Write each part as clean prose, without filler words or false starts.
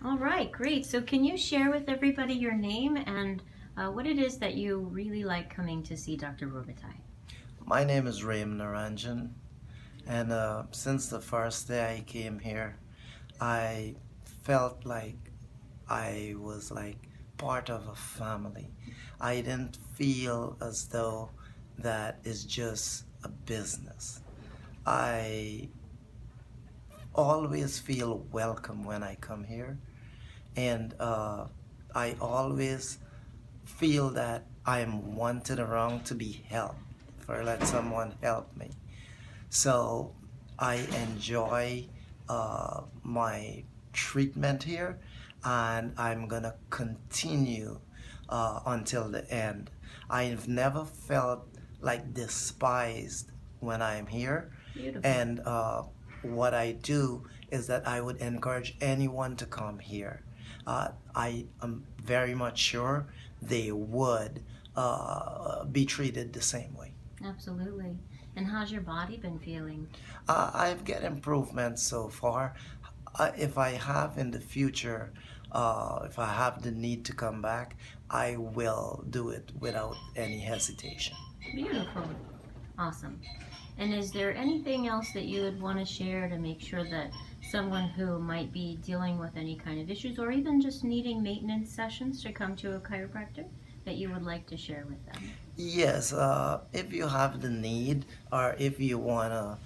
All right, great. So can you share with everybody your name and what it is that you really like coming to see Dr. Robitaille? My name is Raymond, and since the first day I came here, I felt like I was like part of a family. I didn't feel as though that is just a business. I always feel welcome when I come here, and I always feel that I'm wanted around to be helped, for let someone help me. So I enjoy my treatment here, and I'm gonna continue until the end. I've never felt like despised when I'm here, Beautiful. and what I do is that I would encourage anyone to come here. I am very much sure they would be treated the same way. Absolutely. And how's your body been feeling? I've get improvements so far. If I have in the future, if I have the need to come back, I will do it without any hesitation. Beautiful. Awesome. And is there anything else that you would want to share to make sure that someone who might be dealing with any kind of issues or even just needing maintenance sessions to come to a chiropractor that you would like to share with them? Yes, if you have the need or if you want to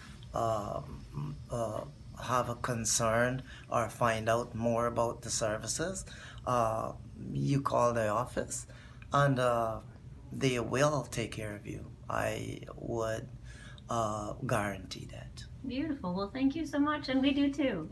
have a concern or find out more about the services, uh, you call the office and they will take care of you. I would guarantee that. Beautiful. Well, thank you so much, and we do too.